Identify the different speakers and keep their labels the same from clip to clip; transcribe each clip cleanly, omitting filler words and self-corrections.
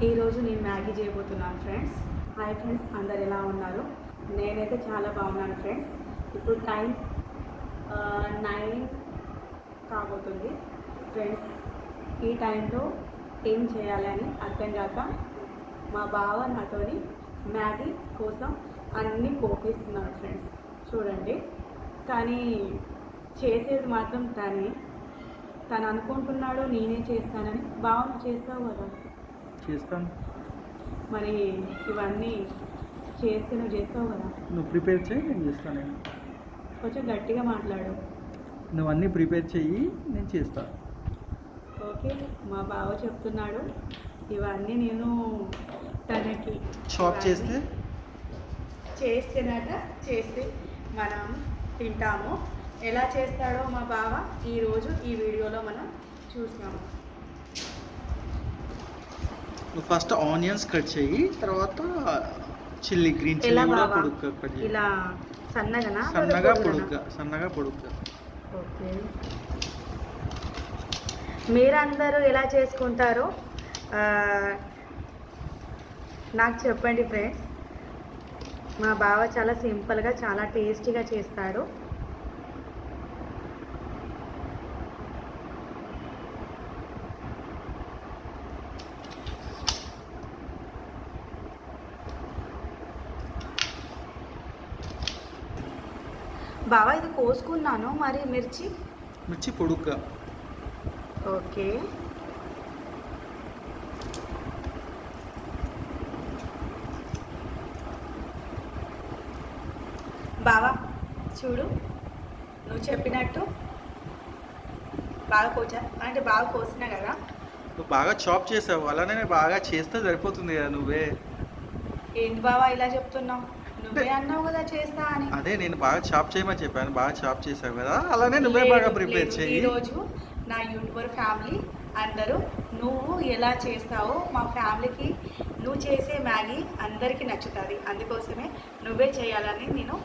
Speaker 1: ఈరోజు నేను మ్యాగీ చేయబోతున్నాను ఫ్రెండ్స్. హాయ్ ఫ్రెండ్స్, అందరు ఎలా ఉన్నారు? నేనైతే చాలా బాగున్నాను ఫ్రెండ్స్. ఇప్పుడు టైం 9 కాబోతుంది ఫ్రెండ్స్. ఈ టైంలో ఏం చేయాలి అని అర్థం కాక మా బావ నాతోని మ్యాగీ కోసం అన్నీ కోపిస్తున్నాడు ఫ్రెండ్స్. చూడండి, కానీ చేసేది మాత్రం తను అనుకుంటున్నాడు నేనే చేస్తానని. బావ చేస్తావు కదా?
Speaker 2: చేస్తాను.
Speaker 1: మరి ఇవన్నీ చేస్తే నువ్వు చేస్తావు కదా?
Speaker 2: నువ్వు ప్రిపేర్ చేయి, నేను చేస్తాను.
Speaker 1: కొంచెం గట్టిగా మాట్లాడు.
Speaker 2: నువ్వు అన్నీ ప్రిపేర్ చెయ్యి, నేను చేస్తాను.
Speaker 1: ఓకే, మా బావ చెప్తున్నాడు ఇవన్నీ నేను తనకి
Speaker 2: షాప్
Speaker 1: చేస్తేనట చేస్తే మనం తింటాము. ఎలా చేస్తాడో మా బావ ఈరోజు ఈ వీడియోలో మనం చూస్తాము.
Speaker 2: నువ్వు ఫస్ట్ ఆనియన్స్ కట్ చెయ్యి, తర్వాత చిల్లీ గ్రీన్ చిల్లీ కూడా పొడుగ్గా కట్ చెయ్యి. ఇలా సన్నగా పొడుగ్గా.
Speaker 1: ఓకే, మీరందరూ ఎలా చేసుకుంటారో నాకు చెప్పండి ఫ్రెండ్స్. మా బావ చాలా సింపుల్గా చాలా టేస్టీగా చేస్తాడు. బావా, ఇది కోసుకున్నాను. మరి మిర్చి
Speaker 2: పొడుగ్గా.
Speaker 1: ఓకే, బావా చూడు, నువ్వు చెప్పినట్టు బాగా కోసినా కదా.
Speaker 2: నువ్వు బాగా చాప్ చేసావు, అలానే బాగా చేస్తే సరిపోతుంది కదా. నువ్వే
Speaker 1: ఏంటి బావా ఇలా చెప్తున్నావు? నువ్వే అన్నావు కదా చేస్తా అని.
Speaker 2: అదే నేను బాగా చాప్ చేయమని చెప్పాను, బాగా చాప్ చేసావు కదా, అలానే నువ్వే బాగా ప్రిపేర్ చేయి.
Speaker 1: ఈరోజు నా యూట్యూబర్ ఫ్యామిలీ అందరూ నువ్వు ఎలా చేస్తావో మా ఫ్యామిలీకి నువ్వు చేసే మ్యాగీ అందరికీ నచ్చుతుంది. అందుకోసమే నువ్వే చేయాలని నేను.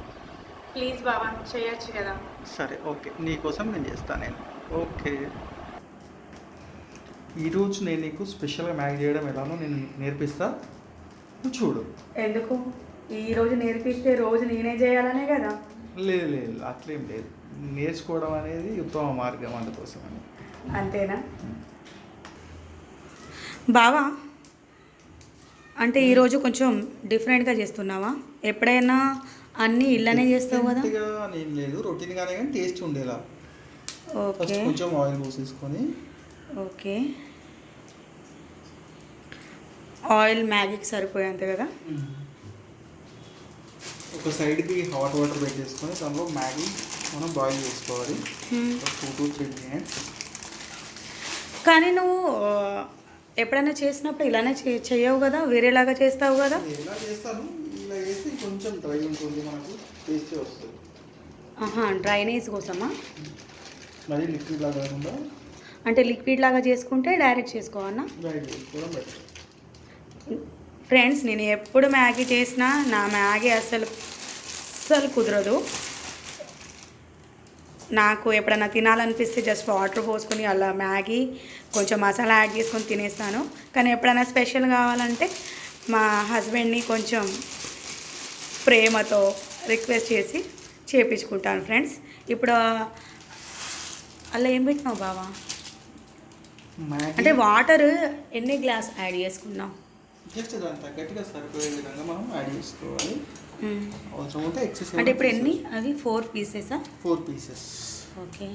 Speaker 1: ప్లీజ్ బావా, చేయొచ్చు కదా?
Speaker 2: సరే, ఓకే, నీకోసం నేను చేస్తాను. ఓకే, ఈరోజు నేను నీకు స్పెషల్గా మ్యాగీ చేయడం ఎలానో నేను నేర్పిస్తా, నువ్వు చూడు.
Speaker 1: ఎందుకు ఈరోజు నేర్పిస్తే రోజు నేనే చేయాలనే కదా?
Speaker 2: లేదు లేదు, అట్లేం లేదు. నేర్చుకోవడం అనేది ఉత్తమ మార్గం, అందుకోసం అని.
Speaker 1: అంతేనా బావా? అంటే ఈరోజు కొంచెం డిఫరెంట్గా చేస్తున్నావా? ఎప్పుడైనా అన్నీ ఇళ్ళనే చేస్తావు కదా?
Speaker 2: నేను లేదు, రొటీన్గానే, కానీ టేస్ట్ ఉండేలా.
Speaker 1: ఓకే,
Speaker 2: కొంచెం ఆయిల్ పోసేసుకొని.
Speaker 1: ఓకే, ఆయిల్ మ్యాగీకి సరిపోయేంత కదా?
Speaker 2: ఒక సైడ్కి హాట్ వాటర్ పెట్టేసుకొని దానిలో మ్యాగీ మనం బాయిల్ చేసుకోవాలి 2 to 3 minutes.
Speaker 1: కానీ నువ్వు ఎప్పుడైనా చేసినప్పుడు ఇలానే చేయవు కదా, వేరేలాగా చేస్తావు కదా?
Speaker 2: ఇలా చేస్తాను, ఇలా చేస్తే కొంచెం డ్రై ఉంటుంది, మనకు టేస్టీ వస్తుంది.
Speaker 1: డ్రైనేజ్ కోసమా?
Speaker 2: మరి లిక్విడ్ లాగా కాకుండా.
Speaker 1: అంటే లిక్విడ్ లాగా చేసుకుంటే డైరెక్ట్ చేసుకోవాలన్నా?
Speaker 2: డైరెక్ట్ చేసుకోవడం బెటర్.
Speaker 1: ఫ్రెండ్స్, నేను ఎప్పుడు మ్యాగీ చేసినా నా మ్యాగీ అస్సలు కుదరదు. నాకు ఎప్పుడైనా తినాలనిపిస్తే జస్ట్ వాటర్ పోసుకొని అలా మ్యాగీ కొంచెం మసాలా యాడ్ చేసుకొని తినేస్తాను. కానీ ఎప్పుడైనా స్పెషల్ కావాలంటే మా హస్బెండ్ని కొంచెం ప్రేమతో రిక్వెస్ట్ చేసి చేపించుకుంటాను ఫ్రెండ్స్. ఇప్పుడు అలా ఏం పెట్టినావు బావా? అంటే వాటర్ ఎన్ని గ్లాస్ యాడ్ చేసుకున్నావు?
Speaker 2: జస్ట్ దాని తగ్గట్టుగా సరిపోయే విధంగా మనం యాడ్ చేసుకోవాలి. అవసరం అయితే ఎక్సెస్.
Speaker 1: అంటే ఇప్పుడు ఎన్ని? అవి 4 పీసెసా?
Speaker 2: 4 pieces.
Speaker 1: ఓకే,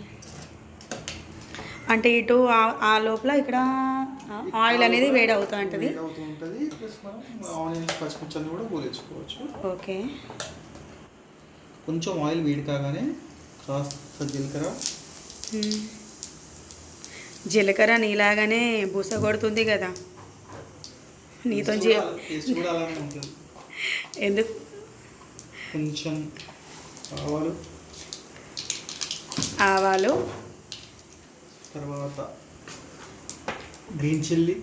Speaker 1: అంటే ఇటు ఆ లోపల ఇక్కడ ఆయిల్ అనేది వేడి అవుతూ ఉంటుంది.
Speaker 2: ప్లస్ మనం ఆనియన్స్ పచ్చిమిర్చి కూడా పోలేసుకోవచ్చు.
Speaker 1: ఓకే,
Speaker 2: కొంచెం ఆయిల్ వేడి కాగానే కాస్త
Speaker 1: జీలకర్ర నీలాగానే బుస కొడుతుంది కదా. నీతో ఎందుకు?
Speaker 2: కొంచెం
Speaker 1: ఆవాలు,
Speaker 2: తర్వాత గ్రీన్ చిల్లీ.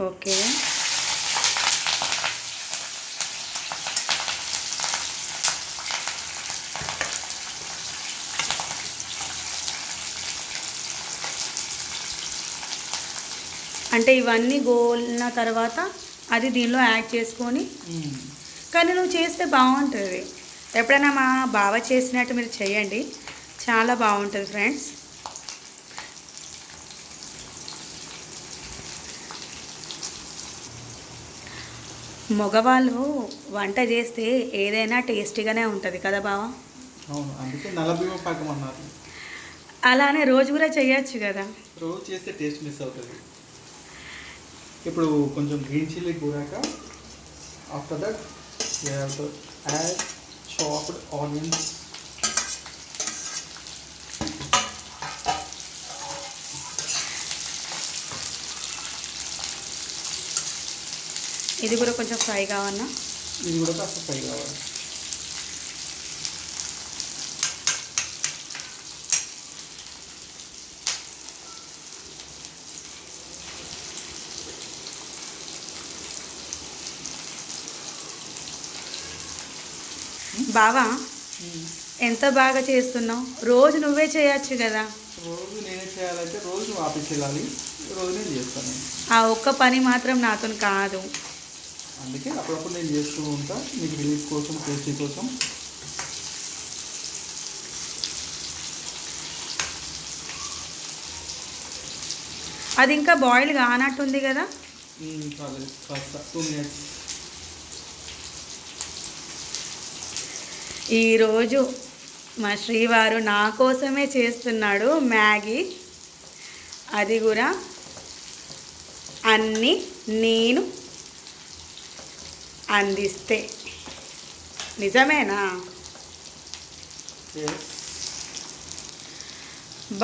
Speaker 1: ఓకే, అంటే ఇవన్నీ గోలిన తర్వాత అది దీనిలో యాడ్ చేసుకొని, కానీ నువ్వు చేస్తే బాగుంటుంది. ఎప్పుడైనా మా బావ చేసినట్టు మీరు చేయండి, చాలా బాగుంటుంది ఫ్రెండ్స్. మగవాళ్ళు వంట చేస్తే ఏదైనా టేస్టీగానే ఉంటుంది కదా బావ?
Speaker 2: అవును, అందుకే నలభీమ పాకం అన్నారు.
Speaker 1: అలానే రోజు కూడా చేయొచ్చు కదా.
Speaker 2: రోజు చేస్తే టేస్ట్ మిస్ అవుతుంది. ఇప్పుడు కొంచెం గ్రీన్ చిల్లీ కూరాక after that we have to add chopped onions.
Speaker 1: ఇది కూడా కొంచెం ఫ్రై కావన్నా?
Speaker 2: ఇది కూడా కాస్త ఫ్రై కావాలి.
Speaker 1: బావా ఎంత బాగా చేస్తున్నావు. రోజు నువ్వే చేయొచ్చు కదా.
Speaker 2: రోజు నేనే చేయాలంటే రోజు నువ్వు ఆఫీస్ వెళ్ళాలి, రోజు నేను చేస్తాను.
Speaker 1: ఆ ఒక్క పని మాత్రం నాతో కాదు.
Speaker 2: అందుకే అప్పుడప్పుడు నేను చేస్తూ ఉంటా, నీకు రిలీఫ్ కోసం, టేస్టీ కోసం.
Speaker 1: అది ఇంకా బాయిల్ కానట్టుంది కదా.
Speaker 2: కాలేదు, కాస్త 2 minutes.
Speaker 1: ఈరోజు మా శ్రీవారు నా కోసమే చేస్తున్నాడు మ్యాగీ. అది కూడా అన్నీ నేను అందిస్తే. నిజమేనా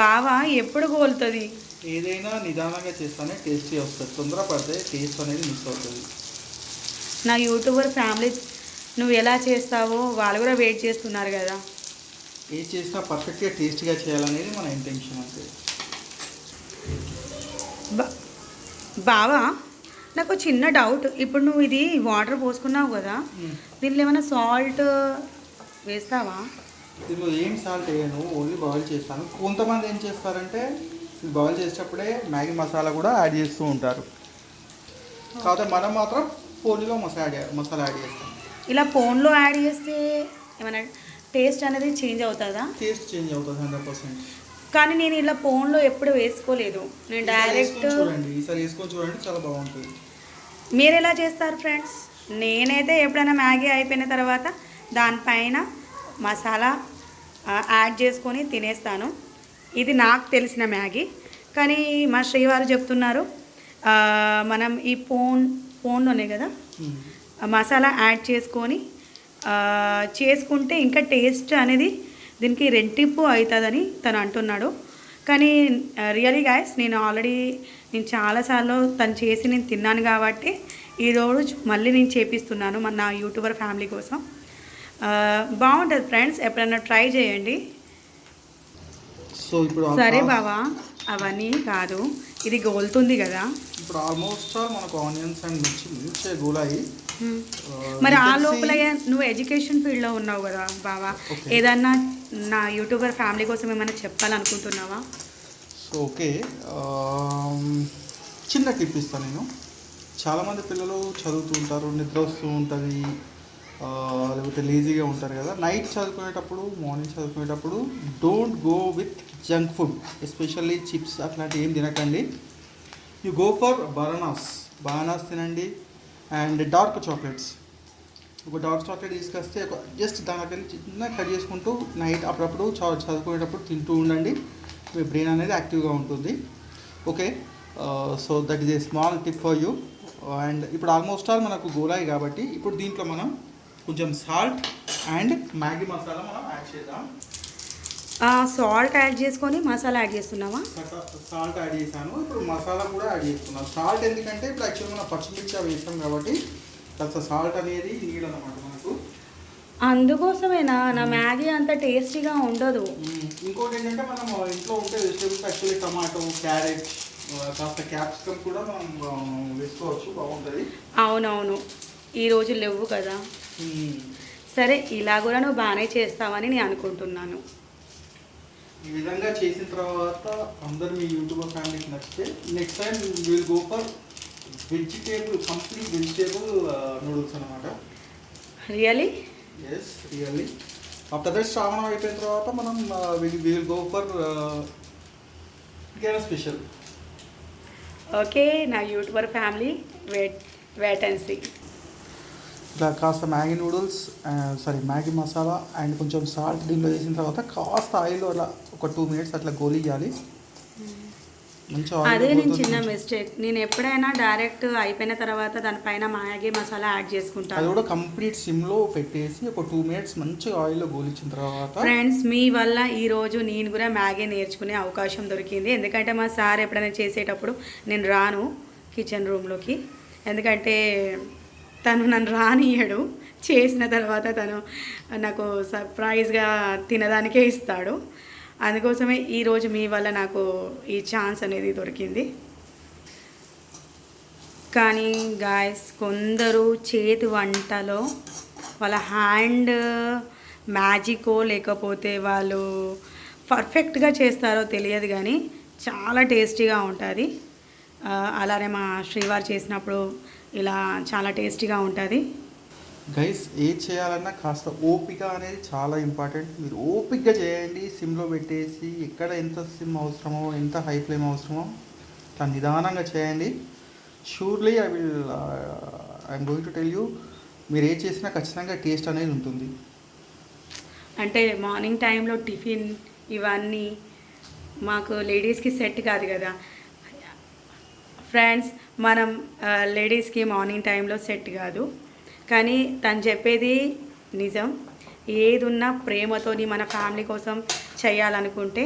Speaker 1: బావా? ఎప్పుడు కోలుతుంది?
Speaker 2: ఏదైనా నిదానంగా చేస్తానే టేస్టీ వస్తుంది. తొందరపడితే టేస్ట్ అనేది మిస్ అవుతుంది.
Speaker 1: నా యూట్యూబర్ ఫ్యామిలీ నువ్వు ఎలా చేస్తావో వాళ్ళు కూడా వెయిట్ చేస్తున్నారు కదా.
Speaker 2: ఏది చేసినా పర్ఫెక్ట్గా టేస్టీగా చేయాలనేది మన ఇంటెన్షన్ అంతే.
Speaker 1: బావా నాకు చిన్న డౌట్. ఇప్పుడు నువ్వు ఇది వాటర్ పోసుకున్నావు కదా, దీంట్లో ఏమైనా సాల్ట్ వేస్తావా?
Speaker 2: దీనిలో ఏం సాల్ట్ వేయను, ఓన్లీ బాయిల్ చేస్తాను. కొంతమంది ఏం చేస్తారంటే బాయిల్ చేసేటప్పుడే మ్యాగీ మసాలా కూడా యాడ్ చేస్తూ ఉంటారు. కాకపోతే మనం మాత్రం పోనీలో మసాలా యాడ్ చేస్తాం.
Speaker 1: ఇలా పోన్లో యాడ్ చేస్తే ఏమైనా టేస్ట్ అనేది చేంజ్ అవుతుందా?
Speaker 2: టేస్ట్ చేంజ్ అవుతుంది 100%.
Speaker 1: కానీ నేను ఇలా పోన్లో ఎప్పుడు వేసుకోలేదు. నేను డైరెక్ట్
Speaker 2: చూడండి, ఈసారి వేసుకొని చూడండి, చాలా బాగుంటుంది.
Speaker 1: మీరు ఎలా చేస్తారు ఫ్రెండ్స్? నేనైతే ఎప్పుడైనా మ్యాగీ అయిపోయిన తర్వాత దానిపైన మసాలా యాడ్ చేసుకొని తినేస్తాను. ఇది నాకు తెలిసిన మ్యాగీ. కానీ మా శ్రీవారు చెప్తున్నారు మనం ఈ పోన్లోనే కదా మసాలా యాడ్ చేసుకొని చేసుకుంటే ఇంకా టేస్ట్ అనేది దీనికి రెట్టింపు అవుతుందని తను అంటున్నాడు. కానీ రియలీ గైస్ నేను చాలాసార్లు తను చేసి నేను తిన్నాను కాబట్టి ఈరోజు మళ్ళీ నేను చేపిస్తున్నాను నా యూట్యూబర్ ఫ్యామిలీ కోసం. బాగుంటుంది ఫ్రెండ్స్, ఎప్పుడైనా ట్రై చేయండి.
Speaker 2: సో ఇప్పుడు
Speaker 1: సరే బావా, అవన్నీ కాదు, ఇది గోలుతుంది కదా.
Speaker 2: ఇప్పుడు ఆల్మోస్ట్ మనకు ఆనియన్స్ అండ్ మిర్చి గోలాయి.
Speaker 1: మరి ఆ లోపల నువ్వు ఎడ్యుకేషన్ ఫీల్డ్లో ఉన్నావు కదా బావా, ఏదన్నా నా యూట్యూబర్ ఫ్యామిలీ కోసం ఏమైనా చెప్పాలనుకుంటున్నావా?
Speaker 2: సో ఓకే, చిన్న టిప్ ఇస్తాను నేను. చాలామంది పిల్లలు చదువుతూ ఉంటారు, నిద్ర వస్తూ ఉంటుంది, లేకపోతే లేజీగా ఉంటారు కదా. నైట్ చదువుకునేటప్పుడు, మార్నింగ్ చదువుకునేటప్పుడు don't go with junk food, especially chips అట్లాంటివి ఏం తినకండి. యూ గో ఫర్ బనానాస్ తినండి. అండ్ డార్క్ చాక్లెట్స్, ఒక డార్క్ చాక్లెట్ తీసుకొస్తే జస్ట్ దానికెళ్ళి చిన్న కట్ చేసుకుంటూ నైట్ అప్పుడప్పుడు చదువుకునేటప్పుడు తింటూ ఉండండి. మీ బ్రెయిన్ అనేది యాక్టివ్గా ఉంటుంది. Okay, so that is a small tip for you. And ఇప్పుడు ఆల్మోస్ట్ ఆల్ మనకు గోలాయి కాబట్టి ఇప్పుడు దీంట్లో మనం కొంచెం సాల్ట్ అండ్ మ్యాగీ మసాలా మనం యాడ్ చేద్దాం.
Speaker 1: సాల్ట్ యాడ్ చేసుకొని మసాలా యాడ్ చేస్తున్నావా?
Speaker 2: సాల్ట్ యాడ్ చేశాను, ఇప్పుడు మసాలా కూడా యాడ్ చేస్తున్నాను. సాల్ట్ ఎందుకంటే ఇప్పుడు యాక్చువల్గా మనం పచ్చిమిర్చి వేస్తాం కాబట్టి కాస్త సాల్ట్ అనేది నీడ్ అనమాట మనకు.
Speaker 1: అందుకోసమేనా నా మ్యాగీ అంత టేస్టీగా ఉండదు.
Speaker 2: ఇంకోటి ఏంటంటే మనం ఇంట్లో ఉంటే వెజిటేబుల్స్ యాక్చువల్లీ టమాటో, క్యారెట్, కాస్త క్యాప్సికమ్ కూడా మనం వేసుకోవచ్చు, బాగుంటుంది.
Speaker 1: అవునవును, ఈరోజు లేవు కదా. సరే, ఇలా కూడా నువ్వు బాగానే చేస్తావని నేను అనుకుంటున్నాను.
Speaker 2: ఈ విధంగా చేసిన తర్వాత అందరు మీ యూట్యూబర్ ఫ్యామిలీకి నచ్చితే next time will go for complete vegetable noodles అనమాట.
Speaker 1: Really?
Speaker 2: Yes, really. After that Shravanam అయిపోయిన తర్వాత మనం విల్ గో ఫర్ ఇంకేమైనా స్పెషల్.
Speaker 1: ఓకే నా YouTuber family, wait and see.
Speaker 2: ఇట్లా కాస్త Maggi noodles, Maggi masala and కొంచెం సాల్ట్ దీనిలో వేసిన తర్వాత కాస్త ఆయిల్ అలా ఒక 2 minutes అట్లా గోలియాలి. మంచి
Speaker 1: అదే నేను చిన్న మిస్టేక్, నేను ఎప్పుడైనా డైరెక్ట్ అయిపోయిన తర్వాత దానిపైన మ్యాగీ మసాలా యాడ్ చేసుకుంటాను.
Speaker 2: అది కూడా కంప్లీట్ సిమ్లో పెట్టేసి ఒక 2 minutes మంచిగా ఆయిల్లో గోలించిన తర్వాత.
Speaker 1: ఫ్రెండ్స్ మీ వల్ల ఈరోజు నేను కూడా మ్యాగీ నేర్చుకునే అవకాశం దొరికింది. ఎందుకంటే మా సార్ ఎప్పుడైనా చేసేటప్పుడు నేను రాను కిచెన్ రూమ్లోకి, ఎందుకంటే తను నన్ను రానియడు. చేసిన తర్వాత తను నాకు సర్ప్రైజ్గా తినడానికే ఇస్తాడు. అందుకోసమే ఈరోజు మీ వల్ల నాకు ఈ ఛాన్స్ అనేది దొరికింది. కానీ గాయస్, కొందరు చేతి వంటలో వాళ్ళ హ్యాండ్ మ్యాజికో లేకపోతే వాళ్ళు పర్ఫెక్ట్గా చేస్తారో తెలియదు, కానీ చాలా టేస్టీగా ఉంటుంది. అలానే మా శ్రీవారు చేసినప్పుడు ఇలా చాలా టేస్టీగా ఉంటుంది.
Speaker 2: గైస్, ఏది చేయాలన్నా కాస్త ఓపిక అనేది చాలా ఇంపార్టెంట్. మీరు ఓపికగా చేయండి, సిమ్లో పెట్టేసి. ఎక్కడ ఎంత సిమ్ అవసరమో, ఎంత హై ఫ్లేమ్ అవసరమో అట్లా నిదానంగా చేయండి. Surely I'm going to tell you, మీరు ఏది చేసినా ఖచ్చితంగా టేస్ట్ అనేది ఉంటుంది.
Speaker 1: అంటే మార్నింగ్ టైంలో టిఫిన్ ఇవన్నీ మాకు లేడీస్కి సెట్ కాదు కదా ఫ్రెండ్స్. మనం లేడీస్కి మార్నింగ్ టైంలో సెట్ కాదు, కానీ తను చెప్పేది నిజం. ఏది ఉన్నా ప్రేమతోని మన ఫ్యామిలీ కోసం చేయాలనుకుంటే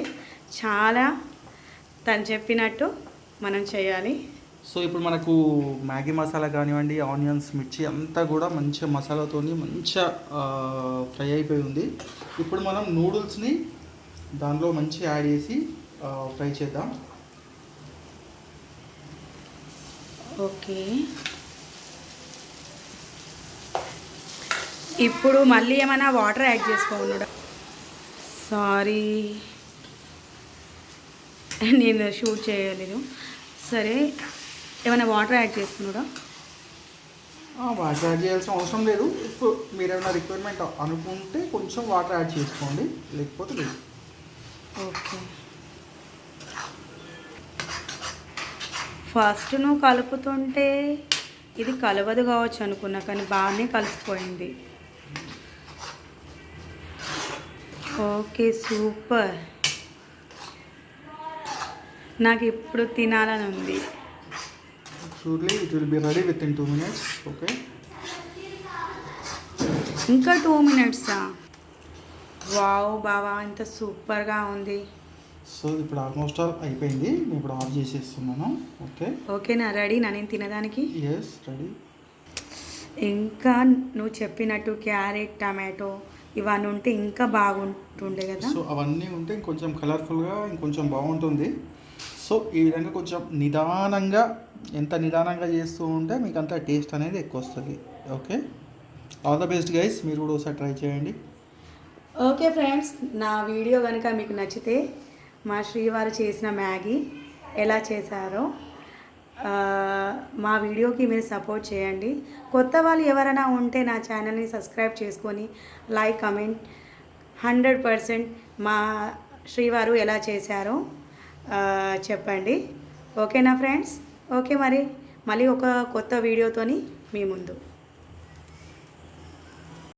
Speaker 1: చాలా తను చెప్పినట్టు మనం చేయాలి.
Speaker 2: సో ఇప్పుడు మనకు మ్యాగీ మసాలా కానివ్వండి, ఆనియన్స్, మిర్చి అంతా కూడా మంచిగా మసాలాతోని మంచిగా ఫ్రై అయిపోయి ఉంది. ఇప్పుడు మనం నూడిల్స్ని దానిలో మంచిగా యాడ్ చేసి ఫ్రై చేద్దాం.
Speaker 1: ఓకే, ఇప్పుడు మళ్ళీ ఏమైనా వాటర్ యాడ్ చేసుకోనుడా? సారీ, నేను షూట్ చేయలేదు. సరే, ఏమైనా వాటర్ యాడ్ చేసుకున్నాడా?
Speaker 2: వాటర్ యాడ్ చేయాల్సిన అవసరం లేదు. ఇప్పుడు మీరు ఏమైనా రిక్వైర్మెంట్ అనుకుంటే కొంచెం వాటర్ యాడ్ చేసుకోండి, లేకపోతే లేదు.
Speaker 1: ఓకే, ఫస్ట్ నువ్వు కలుపుతుంటే ఇది కలవదు కావచ్చు అనుకున్నా, కానీ బాగానే కలిసిపోయింది. Okay, super. నాకు ఇప్పుడు తినాలని ఉంది.
Speaker 2: Surely it will be ready with in 2 minutes. Okay,
Speaker 1: ఇంకా 2 minutesా? వావ్ బావా, ఇంత సూపర్గా ఉంది.
Speaker 2: సో ఇప్పుడు ఆల్మోస్ట్ ఆల్ అయిపోయింది. నేను ఇప్పుడు ఆఫ్ చేసేస్తున్నాను. ఓకే,
Speaker 1: ఓకేనా? రెడీనా నేను తినడానికి?
Speaker 2: Yes, ready.
Speaker 1: ఇంకా నువ్వు చెప్పినట్టు క్యారెట్, టమాటో ఇవన్నీ ఉంటే ఇంకా బాగుంటుండే కదా.
Speaker 2: సో అవన్నీ ఉంటే ఇంకొంచెం కలర్ఫుల్గా ఇంకొంచెం బాగుంటుంది. సో ఈ విధంగా కొంచెం నిదానంగా, ఎంత నిదానంగా చేస్తూ ఉంటే మీకు అంత టేస్ట్ అనేది ఎక్కువ వస్తుంది. Okay, all the best guys. మీరు కూడా ఒకసారి ట్రై చేయండి.
Speaker 1: ఓకే ఫ్రెండ్స్, నా వీడియో కనుక మీకు నచ్చితే మా శ్రీవారు చేసిన మ్యాగీ ఎలా చేశారో మా వీడియోకి మీరు సపోర్ట్ చేయండి. కొత్త వాళ్ళు ఎవరైనా ఉంటే నా ఛానల్ని సబ్స్క్రైబ్ చేసుకొని లైక్, కమెంట్ 100% మా శ్రీవారు ఎలా చేశారో చెప్పండి. ఓకేనా ఫ్రెండ్స్? ఓకే, మరి మళ్ళీ ఒక కొత్త వీడియోతోని మీ ముందు.